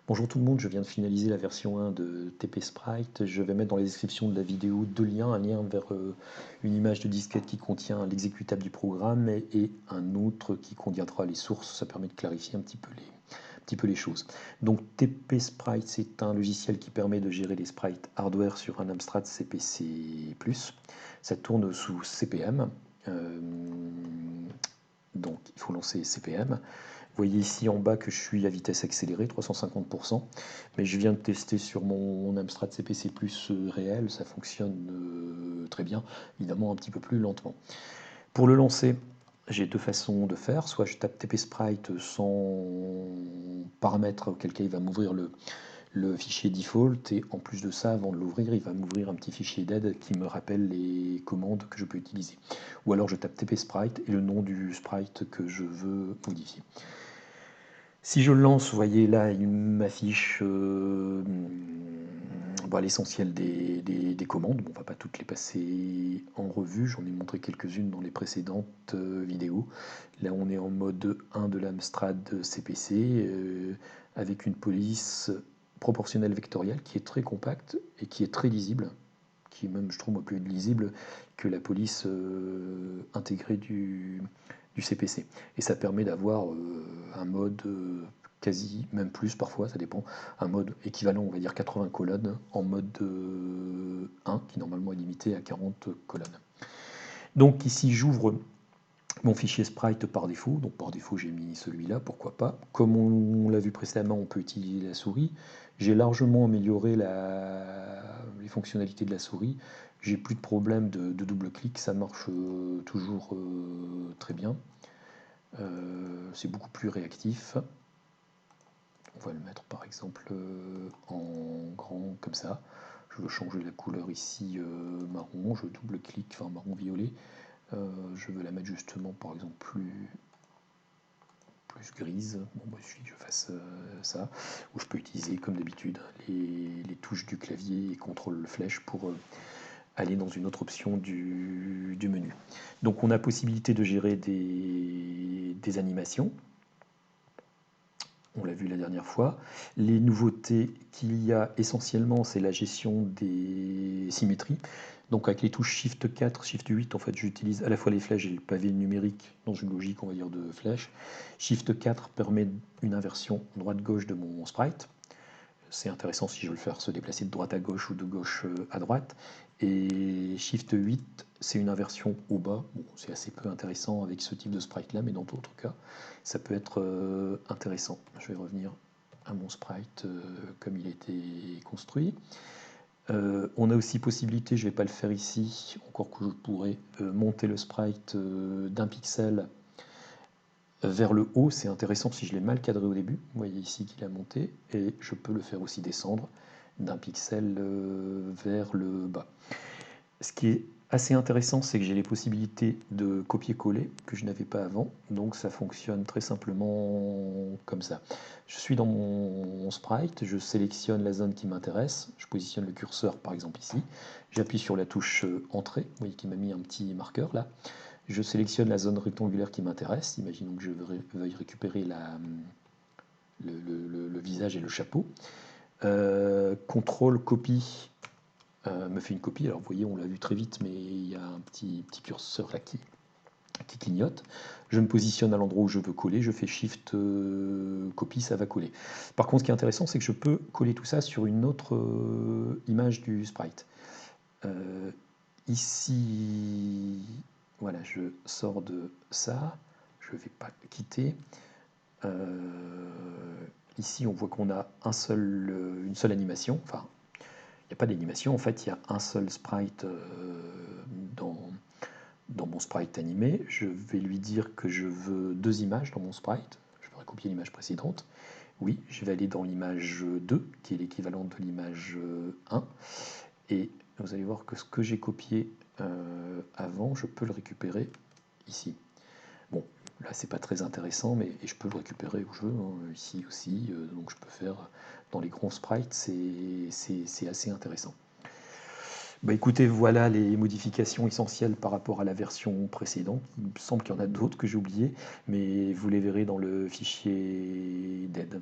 Bonjour tout le monde, je viens de finaliser la version 1 de TP Sprite. Je vais mettre dans la description de la vidéo deux liens, un lien vers une image de disquette qui contient l'exécutable du programme et un autre qui contiendra les sources. Ça permet de clarifier un petit peu les choses. Donc TP Sprite, c'est un logiciel qui permet de gérer les sprites hardware sur un Amstrad CPC+. Ça tourne sous CPM. Donc il faut lancer CPM. Vous voyez ici en bas que je suis à vitesse accélérée, 350%, mais je viens de tester sur mon Amstrad CPC Plus réel, ça fonctionne très bien, évidemment un petit peu plus lentement. Pour le lancer, j'ai deux façons de faire, soit je tape TP Sprite sans paramètre, auquel cas il va m'ouvrir le fichier default, et en plus de ça, avant de l'ouvrir, il va m'ouvrir un petit fichier d'aide qui me rappelle les commandes que je peux utiliser. Ou alors je tape TP Sprite et le nom du sprite que je veux modifier. Si je le lance, vous voyez là, il m'affiche l'essentiel des commandes. Bon, on ne va pas toutes les passer en revue, j'en ai montré quelques-unes dans les précédentes vidéos. Là, on est en mode 1 de l'Amstrad CPC avec une police proportionnelle vectorielle qui est très compacte et qui est très lisible, qui est même, je trouve, plus lisible que la police intégrée du CPC. Et ça permet d'avoir un mode quasi, même plus parfois, ça dépend, un mode équivalent, on va dire 80 colonnes, en mode 1, qui normalement est limité à 40 colonnes. Donc ici, j'ouvre mon fichier sprite par défaut. Donc par défaut, j'ai mis celui-là, pourquoi pas. Comme on l'a vu précédemment, on peut utiliser la souris. J'ai largement amélioré les fonctionnalités de la souris. J'ai plus de problème de double-clic, ça marche toujours très bien. C'est beaucoup plus réactif. On va le mettre par exemple en grand comme ça. Je veux changer la couleur ici marron, je double-clique, enfin marron-violet. Je veux la mettre justement par exemple plus grise. Bon, bah, il suffit que je fasse ça. Ou je peux utiliser comme d'habitude les touches du clavier et contrôle flèche pour aller dans une autre option du menu. Donc on a possibilité de gérer des animations. On l'a vu la dernière fois. Les nouveautés qu'il y a essentiellement, c'est la gestion des symétries. Donc avec les touches Shift 4, Shift 8, en fait, j'utilise à la fois les flèches et le pavé numérique dans une logique, on va dire, de flèches. Shift 4 permet une inversion droite-gauche de mon sprite. C'est intéressant si je veux le faire se déplacer de droite à gauche ou de gauche à droite. Et Shift 8, c'est une inversion au bas. Bon, c'est assez peu intéressant avec ce type de sprite-là, mais dans d'autres cas, ça peut être intéressant. Je vais revenir à mon sprite comme il a été construit. On a aussi possibilité, je ne vais pas le faire ici, encore que je pourrais monter le sprite d'un pixel vers le haut. C'est intéressant si je l'ai mal cadré au début. Vous voyez ici qu'il a monté, et je peux le faire aussi descendre d'un pixel vers le bas. Ce qui est assez intéressant, c'est que j'ai les possibilités de copier-coller que je n'avais pas avant, donc ça fonctionne très simplement comme ça. Je suis dans mon sprite, je sélectionne la zone qui m'intéresse, je positionne le curseur par exemple ici, j'appuie sur la touche entrée, vous voyez qu'il m'a mis un petit marqueur là, je sélectionne la zone rectangulaire qui m'intéresse, imaginons que je veuille récupérer le visage et le chapeau, contrôle copie me fait une copie. Alors vous voyez, on l'a vu très vite, mais il y a un petit curseur là qui clignote. Je me positionne à l'endroit où je veux coller, je fais Shift copie, ça va coller. Par contre, ce qui est intéressant, c'est que je peux coller tout ça sur une autre image du sprite. Ici, voilà, je sors de ça, je ne vais pas le quitter. Ici, on voit qu'on a une seule animation, enfin, il n'y a pas d'animation, en fait, il y a un seul sprite dans mon sprite animé. Je vais lui dire que je veux deux images dans mon sprite. Je vais recopier l'image précédente. Oui, je vais aller dans l'image 2, qui est l'équivalent de l'image 1. Et vous allez voir que ce que j'ai copié avant, je peux le récupérer ici. Bon, là, c'est pas très intéressant, mais je peux le récupérer où je veux, hein, ici aussi. Donc, je peux faire dans les grands sprites, c'est assez intéressant. Bah écoutez, voilà les modifications essentielles par rapport à la version précédente. Il me semble qu'il y en a d'autres que j'ai oubliées, mais vous les verrez dans le fichier d'aide.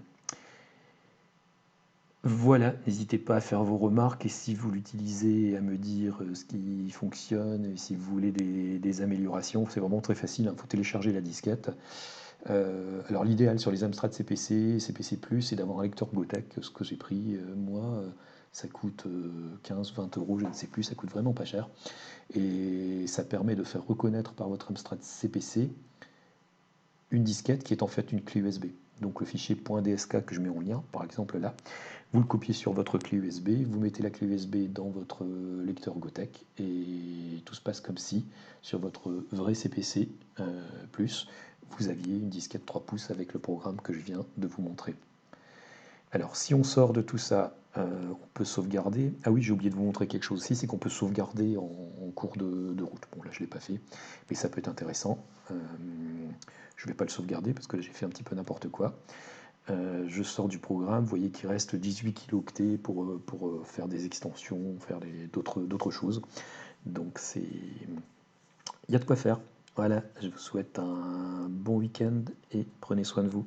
Voilà, n'hésitez pas à faire vos remarques et si vous l'utilisez, à me dire ce qui fonctionne et si vous voulez des améliorations, c'est vraiment très facile, il faut télécharger la disquette. Alors l'idéal sur les Amstrad CPC, CPC+, c'est d'avoir un lecteur Gotek, ce que j'ai pris moi, ça coûte 15-20 euros, je ne sais plus, ça coûte vraiment pas cher. Et ça permet de faire reconnaître par votre Amstrad CPC une disquette qui est en fait une clé USB. Donc le fichier .dsk que je mets en lien, par exemple là, vous le copiez sur votre clé USB, vous mettez la clé USB dans votre lecteur Gotek et tout se passe comme si sur votre vrai CPC plus vous aviez une disquette 3 pouces avec le programme que je viens de vous montrer. Alors si on sort de tout ça, on peut sauvegarder. Ah oui, j'ai oublié de vous montrer quelque chose aussi, c'est qu'on peut sauvegarder en cours de route. Bon là je ne l'ai pas fait, mais ça peut être intéressant. Je ne vais pas le sauvegarder parce que là j'ai fait un petit peu n'importe quoi. Je sors du programme, vous voyez qu'il reste 18 kilooctets pour faire des extensions, faire d'autres choses. Donc il y a de quoi faire. Voilà, je vous souhaite un bon week-end et prenez soin de vous.